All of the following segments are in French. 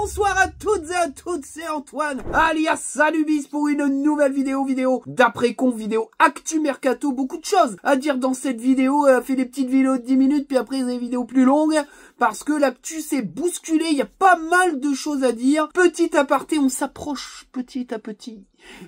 bonsoir à toutes et à toutes, c'est Antoine, alias Salubis pour une nouvelle vidéo d'après-conf, vidéo actu mercato, beaucoup de choses à dire dans cette vidéo, fait des petites vidéos de 10 minutes, puis après des vidéos plus longues, parce que l'actu s'est bousculé, il y a pas mal de choses à dire. Petit aparté, on s'approche petit à petit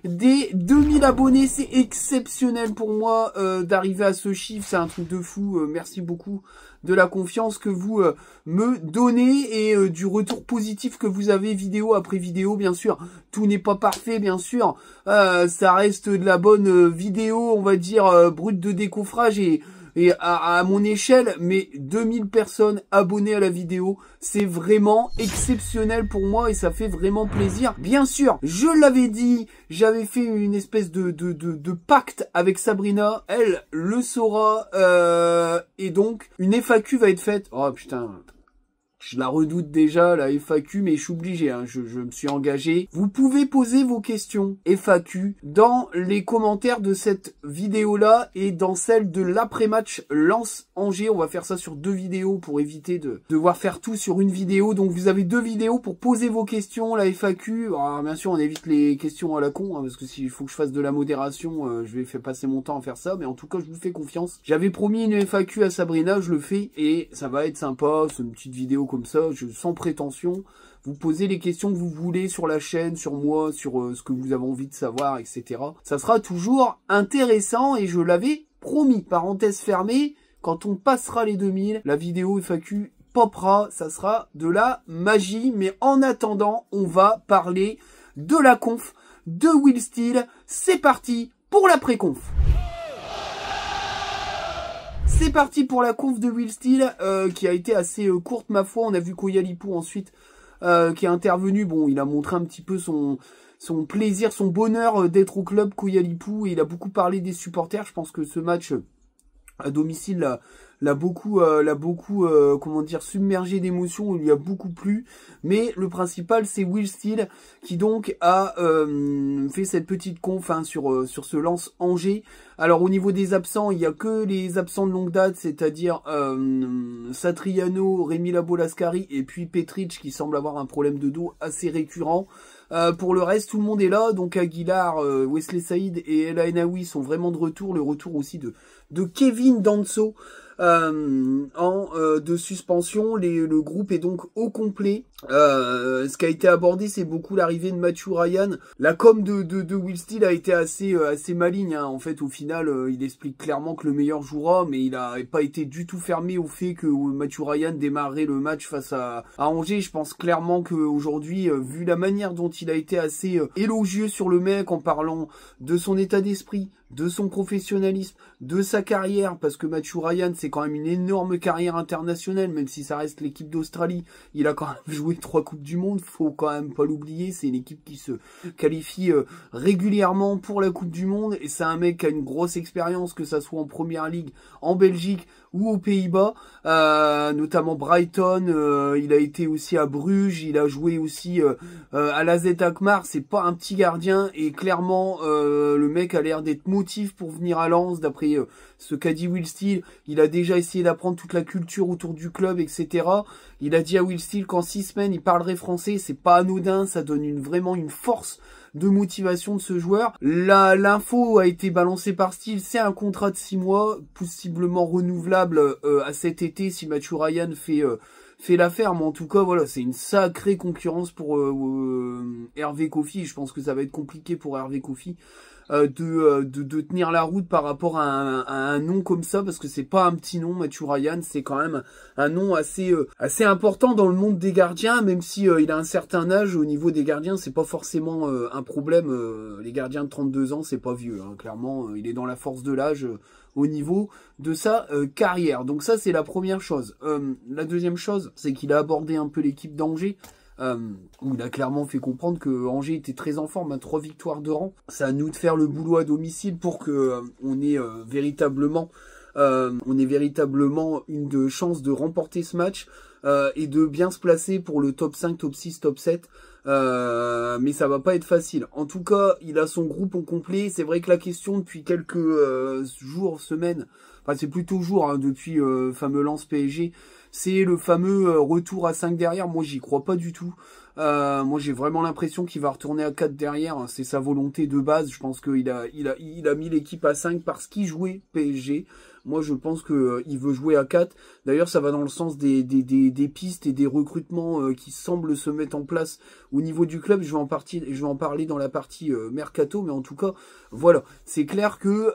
des 2000 abonnés, c'est exceptionnel pour moi d'arriver à ce chiffre, c'est un truc de fou, merci beaucoup de la confiance que vous me donnez et du retour positif que vous avez vidéo après vidéo, bien sûr. Tout n'est pas parfait, bien sûr. Ça reste de la bonne vidéo, on va dire, brute de décoffrage et à mon échelle, mais 2000 personnes abonnées à la vidéo, c'est vraiment exceptionnel pour moi et ça fait vraiment plaisir. Bien sûr, je l'avais dit, j'avais fait une espèce de pacte avec Sabrina, elle le saura, et donc une FAQ va être faite. Oh putain, je la redoute déjà, la FAQ, mais je suis obligé, hein, je me suis engagé. Vous pouvez poser vos questions FAQ dans les commentaires de cette vidéo-là et dans celle de l'après-match Lens-Angers. On va faire ça sur 2 vidéos pour éviter de devoir faire tout sur une vidéo. Donc vous avez 2 vidéos pour poser vos questions, la FAQ. Alors, bien sûr, on évite les questions à la con, hein, parce que s'il faut que je fasse de la modération, je vais faire passer mon temps à faire ça. Mais en tout cas, je vous fais confiance. J'avais promis une FAQ à Sabrina, je le fais et ça va être sympa. C'est une petite vidéo comme ça, sans prétention. Vous posez les questions que vous voulez sur la chaîne, sur moi, sur ce que vous avez envie de savoir, etc. Ça sera toujours intéressant et je l'avais promis. Parenthèse fermée, quand on passera les 2000, la vidéo FAQ popera, ça sera de la magie. Mais en attendant, on va parler de la conf de Will Steele. C'est parti pour la pré-conf. C'est parti pour la conf de Will Steele, qui a été assez courte ma foi. On a vu Koyalipou ensuite qui est intervenu. Bon, il a montré un petit peu son plaisir, son bonheur d'être au club Koyalipou. Et il a beaucoup parlé des supporters. Je pense que ce match à domicile l'a beaucoup comment dire, submergé d'émotions, il lui a beaucoup plu. Mais le principal, c'est Will Steele qui donc a fait cette petite conf, hein, sur ce Lens-Angers. Alors au niveau des absents, il y a que les absents de longue date, c'est-à-dire Satriano, Rémi Labo-Lascari et puis Petric qui semble avoir un problème de dos assez récurrent. Pour le reste, tout le monde est là. Donc Aguilar, Wesley Saïd et El Ainaoui sont vraiment de retour. Le retour aussi de Kevin Danso de suspension. Le groupe est donc au complet. Ce qui a été abordé, c'est beaucoup l'arrivée de Matthew Ryan. La com de Will Steele a été assez maligne, hein. En fait, au final, il explique clairement que le meilleur jouera, mais il a pas été du tout fermé au fait que Matthew Ryan démarrait le match face à Angers. Je pense clairement qu'aujourd'hui, vu la manière dont il a été assez élogieux sur le mec en parlant de son état d'esprit, de son professionnalisme, de sa carrière, parce que Matthew Ryan, c'est quand même une énorme carrière internationale, même si ça reste l'équipe d'Australie. Il a quand même joué 3 Coupes du Monde, faut quand même pas l'oublier. C'est une équipe qui se qualifie régulièrement pour la Coupe du Monde, et c'est un mec qui a une grosse expérience, que ça soit en Première Ligue, en Belgique ou aux Pays-Bas, notamment Brighton. Il a été aussi à Bruges, il a joué aussi à l'AZ Alkmaar. C'est pas un petit gardien, et clairement le mec a l'air d'être motif pour venir à Lens, d'après ce qu'a dit Will Steele. Il a déjà essayé d'apprendre toute la culture autour du club, etc. Il a dit à Will Steele qu'en 6 semaines il parlerait français. C'est pas anodin, ça donne vraiment une force de motivation de ce joueur. L'info a été balancée par Steele, c'est un contrat de 6 mois, possiblement renouvelable à cet été si Matthew Ryan fait l'affaire. Mais en tout cas, voilà, c'est une sacrée concurrence pour Hervé Kofi. Je pense que ça va être compliqué pour Hervé Kofi de tenir la route par rapport à un nom comme ça, parce que c'est pas un petit nom. Matthew Ryan, c'est quand même un nom assez important dans le monde des gardiens, même si il a un certain âge. Au niveau des gardiens, c'est pas forcément un problème. Les gardiens de 32 ans, c'est pas vieux, hein. Clairement, il est dans la force de l'âge au niveau de sa carrière. Donc ça, c'est la première chose. La deuxième chose, c'est qu'il a abordé un peu l'équipe d'Angers, où il a clairement fait comprendre que Angers était très en forme, 3 victoires de rang. C'est à nous de faire le boulot à domicile pour que on ait véritablement une chance de remporter ce match et de bien se placer pour le top 5, top 6, top 7. Mais ça va pas être facile. En tout cas, il a son groupe au complet. C'est vrai que la question depuis quelques jours, semaines, enfin c'est plutôt jours, hein, depuis fameux Lens PSG, c'est le fameux retour à 5 derrière. Moi, j'y crois pas du tout. Moi, j'ai vraiment l'impression qu'il va retourner à 4 derrière. C'est sa volonté de base. Je pense qu'il a mis l'équipe à 5 parce qu'il jouait PSG. Moi, je pense que il veut jouer à 4. D'ailleurs, ça va dans le sens des pistes et des recrutements qui semblent se mettre en place au niveau du club. Je vais en parler dans la partie mercato, mais en tout cas, voilà. C'est clair que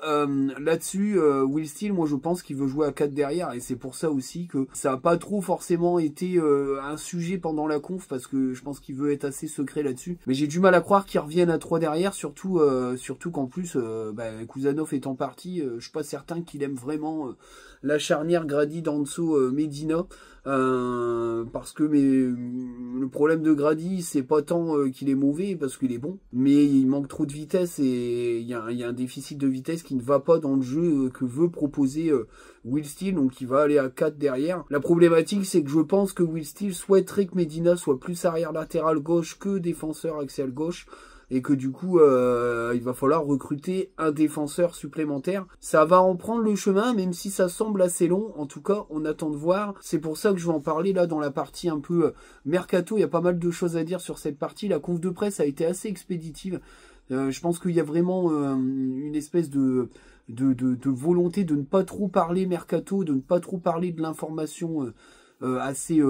là-dessus, Will Steele, moi, je pense qu'il veut jouer à 4 derrière, et c'est pour ça aussi que ça n'a pas trop forcément été un sujet pendant la conf, parce que je pense qu'il veut être assez secret là-dessus. Mais j'ai du mal à croire qu'il revienne à 3 derrière, surtout qu'en plus, Kuzanov étant parti, je suis pas certain qu'il aime vraiment la charnière Grady, Danso, Medina, parce que le problème de Grady, c'est pas tant qu'il est mauvais, parce qu'il est bon, mais il manque trop de vitesse, et il y a un déficit de vitesse qui ne va pas dans le jeu que veut proposer Will Steele, donc il va aller à 4 derrière. La problématique, c'est que je pense que Will Steele souhaiterait que Medina soit plus arrière latéral gauche que défenseur axial gauche, et que du coup, il va falloir recruter un défenseur supplémentaire. Ça va en prendre le chemin, même si ça semble assez long. En tout cas, on attend de voir. C'est pour ça que je vais en parler là dans la partie un peu mercato. Il y a pas mal de choses à dire sur cette partie. La conf de presse a été assez expéditive. Je pense qu'il y a vraiment une espèce de volonté de ne pas trop parler mercato, de ne pas trop parler de l'information assez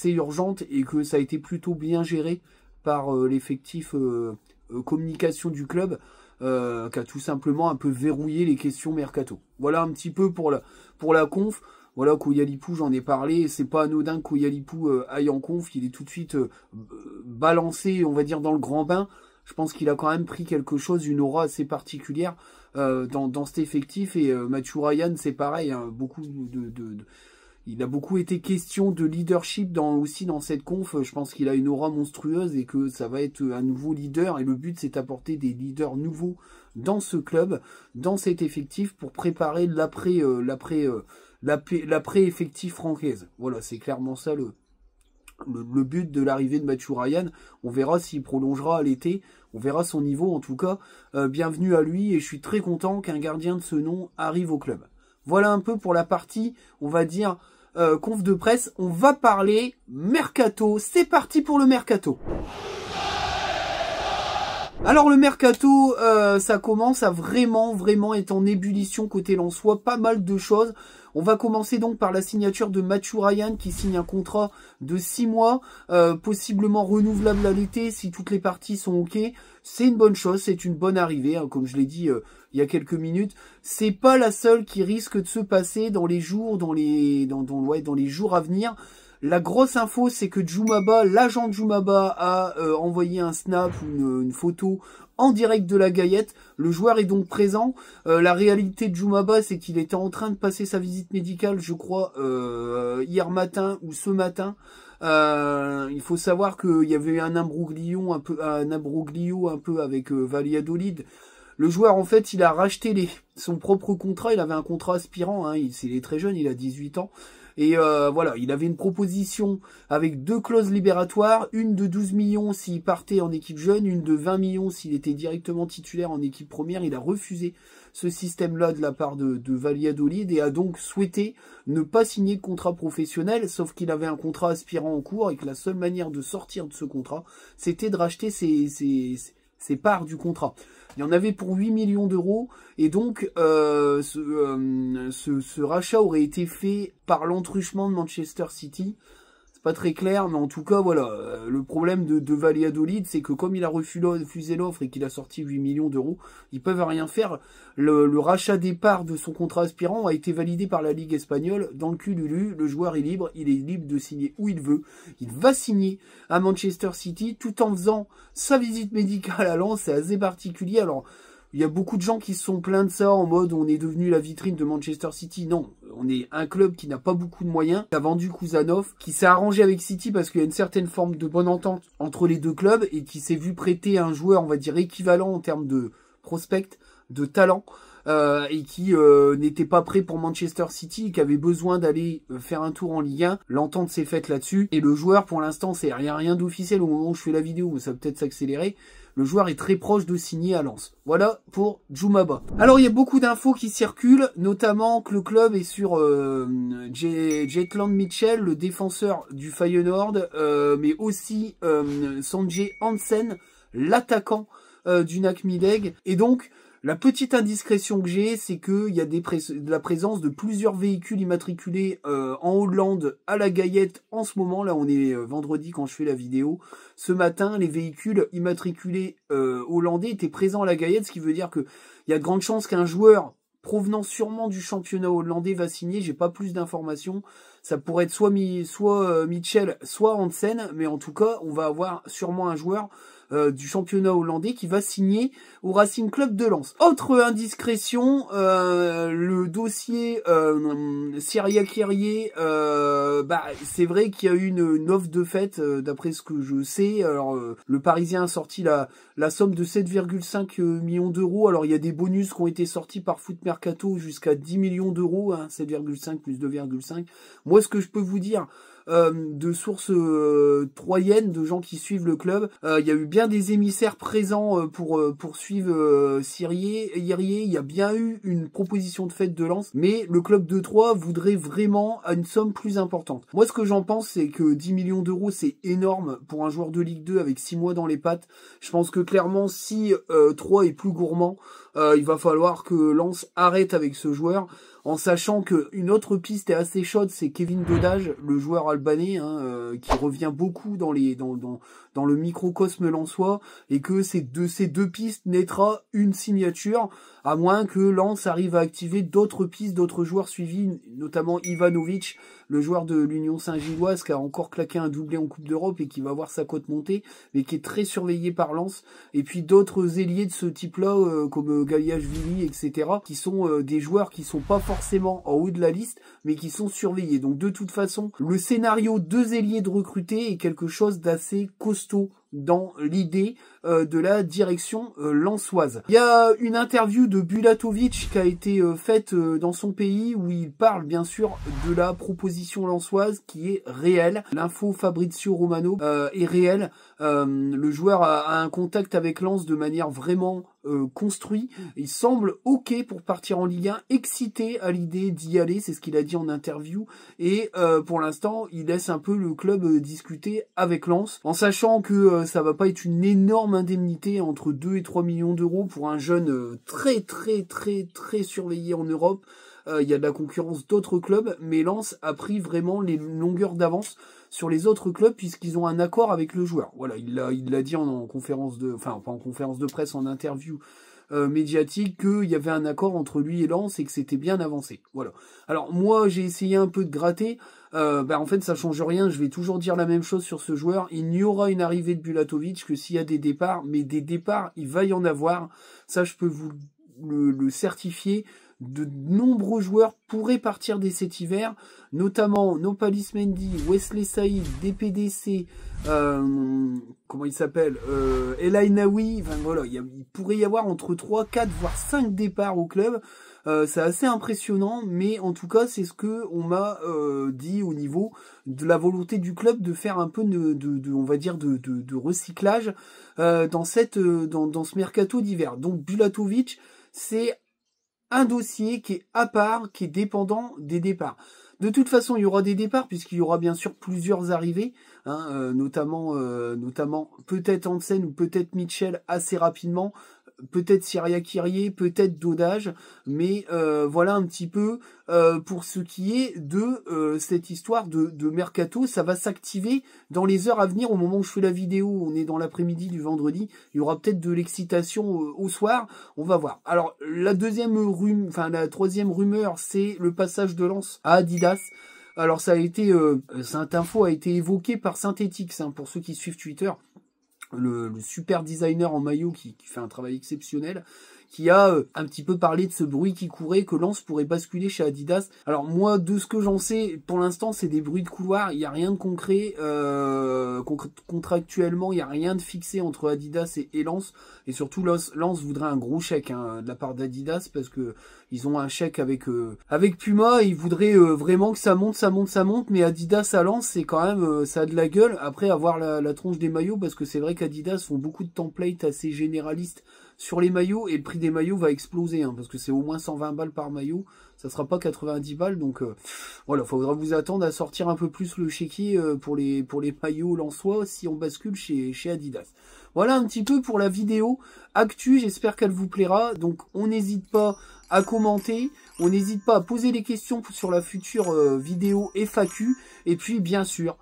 urgente, et que ça a été plutôt bien géré par l'effectif communication du club, qui a tout simplement un peu verrouillé les questions mercato. Voilà un petit peu pour la conf. Voilà, Kouyalipou, j'en ai parlé. C'est pas anodin que Kouyalipou aille en conf. Il est tout de suite balancé, on va dire, dans le grand bain. Je pense qu'il a quand même pris quelque chose, une aura assez particulière dans cet effectif. Et Mathieu Ryan, c'est pareil, hein, il a beaucoup été question de leadership aussi dans cette conf. Je pense qu'il a une aura monstrueuse et que ça va être un nouveau leader. Et le but, c'est d'apporter des leaders nouveaux dans ce club, dans cet effectif, pour préparer l'après-effectif francaise. Voilà, c'est clairement ça le but de l'arrivée de Mathieu Ryan. On verra s'il prolongera à l'été. On verra son niveau en tout cas. Bienvenue à lui, et je suis très content qu'un gardien de ce nom arrive au club. Voilà un peu pour la partie, on va dire, conf de presse. On va parler mercato. C'est parti pour le mercato. Alors le mercato, ça commence à vraiment être en ébullition côté lensois. Pas mal de choses. On va commencer donc par la signature de Mathieu Ryan, qui signe un contrat de 6 mois, possiblement renouvelable à l'été si toutes les parties sont OK. C'est une bonne chose, c'est une bonne arrivée, hein, comme je l'ai dit il y a quelques minutes. C'est pas la seule qui risque de se passer dans les jours, dans les jours à venir. La grosse info, c'est que Djoumaba, l'agent de Djoumaba, a envoyé un snap ou une photo en direct de la Gaillette. Le joueur est donc présent. La réalité de Djoumaba, c'est qu'il était en train de passer sa visite médicale, je crois, hier matin ou ce matin. Il faut savoir qu'il y avait eu un imbroglio un peu avec Valladolid. Le joueur, en fait, il a racheté son propre contrat. Il avait un contrat aspirant, hein, il est très jeune, il a 18 ans. Et voilà, il avait une proposition avec 2 clauses libératoires, une de 12 millions s'il partait en équipe jeune, une de 20 millions s'il était directement titulaire en équipe première. Il a refusé ce système-là de la part de Valladolid, et a donc souhaité ne pas signer de contrat professionnel, sauf qu'il avait un contrat aspirant en cours, et que la seule manière de sortir de ce contrat, c'était de racheter ses parts du contrat. Il y en avait pour 8 millions d'euros, et donc ce rachat aurait été fait par l'entruchement de Manchester City. C'est pas très clair, mais en tout cas, voilà. Le problème de Valladolid, c'est que comme il a refusé l'offre et qu'il a sorti 8 millions d'euros, ils peuvent rien faire. Le rachat des parts de son contrat aspirant a été validé par la Ligue espagnole. Dans le cululu, le joueur est libre, il est libre de signer où il veut. Il va signer à Manchester City tout en faisant sa visite médicale à Lens. C'est assez particulier. Alors, il y a beaucoup de gens qui se sont plaints de ça, en mode on est devenu la vitrine de Manchester City. Non, on est un club qui n'a pas beaucoup de moyens, qui a vendu Kuzanov, qui s'est arrangé avec City parce qu'il y a une certaine forme de bonne entente entre les deux clubs, et qui s'est vu prêter un joueur, on va dire, équivalent en termes de prospect, de talent, et qui n'était pas prêt pour Manchester City, qui avait besoin d'aller faire un tour en Ligue 1. L'entente s'est faite là-dessus, et le joueur, pour l'instant, c'est rien d'officiel au moment où je fais la vidéo, mais ça va peut-être s'accélérer. le joueur est très proche de signer à Lens. Voilà pour Djoumaba. Alors il y a beaucoup d'infos qui circulent, notamment que le club est sur Jetland Mitchell, le défenseur du Feyenoord, mais aussi Sanjay Hansen, l'attaquant du NAC Mideg. Et donc, la petite indiscrétion que j'ai, c'est qu'il y a de la présence de plusieurs véhicules immatriculés en Hollande à la Gaillette en ce moment. Là, on est vendredi quand je fais la vidéo. Ce matin, les véhicules immatriculés hollandais étaient présents à la Gaillette, ce qui veut dire qu'il y a de grandes chances qu'un joueur provenant sûrement du championnat hollandais va signer. J'ai pas plus d'informations. Ça pourrait être soit Mitchell, soit Hansen, mais en tout cas, on va avoir sûrement un joueur du championnat hollandais qui va signer au Racing Club de Lens. Autre indiscrétion, le dossier Syria-Kirié, c'est vrai qu'il y a eu une offre de fait, d'après ce que je sais. Alors, le Parisien a sorti la somme de 7,5 millions d'euros. Alors, il y a des bonus qui ont été sortis par Foot Mercato jusqu'à 10 millions d'euros, hein, 7,5 plus 2,5. Moi, ce que je peux vous dire, de sources troyennes, de gens qui suivent le club, il y a eu bien des émissaires présents pour suivre Syrié. Il y a bien eu une proposition de fait de Lens, mais le club de Troyes voudrait vraiment une somme plus importante. Moi, ce que j'en pense, c'est que 10 millions d'euros, c'est énorme pour un joueur de Ligue 2 avec 6 mois dans les pattes. Je pense que clairement, si Troyes est plus gourmand, il va falloir que Lens arrête avec ce joueur, en sachant qu'une autre piste est assez chaude, c'est Kevin Dodage, le joueur albanais, qui revient beaucoup dans le microcosme lensois, et que de ces deux pistes naîtra une signature, à moins que Lens arrive à activer d'autres pistes, d'autres joueurs suivis, notamment Ivanovic, le joueur de l'Union Saint-Gilloise, qui a encore claqué un doublé en Coupe d'Europe et qui va voir sa cote monter, mais qui est très surveillé par Lens, et puis d'autres ailiers de ce type-là, comme Galiashvili, etc., qui sont des joueurs qui sont pas forcément en haut de la liste, mais qui sont surveillés. Donc de toute façon, le scénario 2 ailiers de recruter est quelque chose d'assez costaud dans l'idée de la direction lensoise. Il y a une interview de Bulatovic qui a été faite dans son pays, où il parle bien sûr de la proposition lensoise qui est réelle. L'info Fabrizio Romano est réelle. Le joueur a un contact avec Lens de manière vraiment construit. Il semble ok pour partir en Ligue 1, excité à l'idée d'y aller, c'est ce qu'il a dit en interview, et pour l'instant il laisse un peu le club discuter avec Lens, en sachant que ça va pas être une énorme indemnité, entre 2 et 3 millions d'euros pour un jeune très surveillé en Europe. Il y a de la concurrence d'autres clubs, mais Lens a pris vraiment les longueurs d'avance sur les autres clubs, puisqu'ils ont un accord avec le joueur. Voilà, il l'a dit en conférence de, enfin pas en conférence de presse, en interview médiatique, qu'il y avait un accord entre lui et Lens et que c'était bien avancé. Voilà. Alors moi j'ai essayé un peu de gratter. En fait ça change rien, je vais toujours dire la même chose sur ce joueur. Il n'y aura une arrivée de Bulatovic que s'il y a des départs, mais des départs il va y en avoir. Ça je peux vous le certifier. De nombreux joueurs pourraient partir dès cet hiver, notamment Nopalis Mendy, Wesley Saïd, DPDC, comment il s'appelle, El Ainaoui. Enfin voilà, il pourrait y avoir entre 3, 4, voire 5 départs au club. C'est assez impressionnant, mais en tout cas c'est ce que on m'a dit au niveau de la volonté du club de faire un peu on va dire de recyclage dans ce mercato d'hiver. Donc Bulatovic, c'est un dossier qui est à part, qui est dépendant des départs. De toute façon, il y aura des départs, puisqu'il y aura bien sûr plusieurs arrivées, notamment peut-être Hansen ou peut-être Mitchell assez rapidement, peut-être Syria-Kirié, peut-être Dodage, mais voilà un petit peu pour ce qui est de cette histoire de mercato. Ça va s'activer dans les heures à venir. Au moment où je fais la vidéo, on est dans l'après-midi du vendredi, il y aura peut-être de l'excitation au soir, on va voir. Alors la troisième rumeur, c'est le passage de Lens à Adidas. Alors ça a été, cette info a été évoquée par Synthetix, pour ceux qui suivent Twitter. Le super designer en maillot qui fait un travail exceptionnel, qui a un petit peu parlé de ce bruit qui courait, que Lens pourrait basculer chez Adidas. Alors moi, de ce que j'en sais, pour l'instant, c'est des bruits de couloir, il n'y a rien de concret, contractuellement, il n'y a rien de fixé entre Adidas et Lens, et surtout Lens voudrait un gros chèque de la part d'Adidas, parce que ils ont un chèque avec Puma, et ils voudraient vraiment que ça monte, mais Adidas à Lens, c'est quand même, ça a de la gueule, après avoir la tronche des maillots, parce que c'est vrai qu'Adidas font beaucoup de templates assez généralistes sur les maillots, et le prix des maillots va exploser, hein, parce que c'est au moins 120 balles par maillot, ça sera pas 90 balles, donc voilà, faudra vous attendre à sortir un peu plus le chéquier pour les maillots lensois si on bascule chez Adidas. Voilà un petit peu pour la vidéo actu, j'espère qu'elle vous plaira, donc on n'hésite pas à commenter, on n'hésite pas à poser des questions sur la future vidéo FAQ, et puis bien sûr,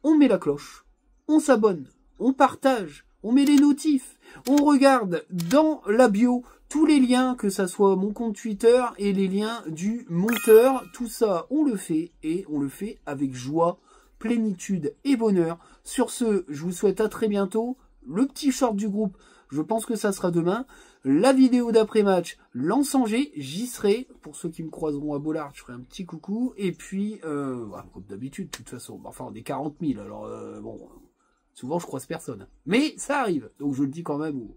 on met la cloche, on s'abonne, on partage, on met les notifs, on regarde dans la bio tous les liens, que ça soit mon compte Twitter et les liens du monteur, tout ça on le fait, et on le fait avec joie, plénitude et bonheur. Sur ce, je vous souhaite à très bientôt. Le petit short du groupe, je pense que ça sera demain. La vidéo d'après-match, Lens Angers, j'y serai. Pour ceux qui me croiseront à Bollard, je ferai un petit coucou. Et puis, comme d'habitude, de toute façon, enfin, on est 40 000, alors bon, souvent je croise personne. Mais ça arrive, donc je le dis quand même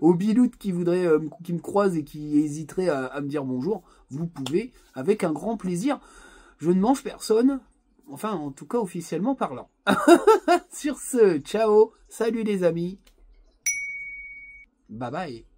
aux biloutes qui voudraient, qui me croisent et qui hésiteraient à me dire bonjour. Vous pouvez, avec un grand plaisir. Je ne mange personne. Enfin, en tout cas, officiellement parlant. Sur ce, ciao, salut les amis. Bye bye.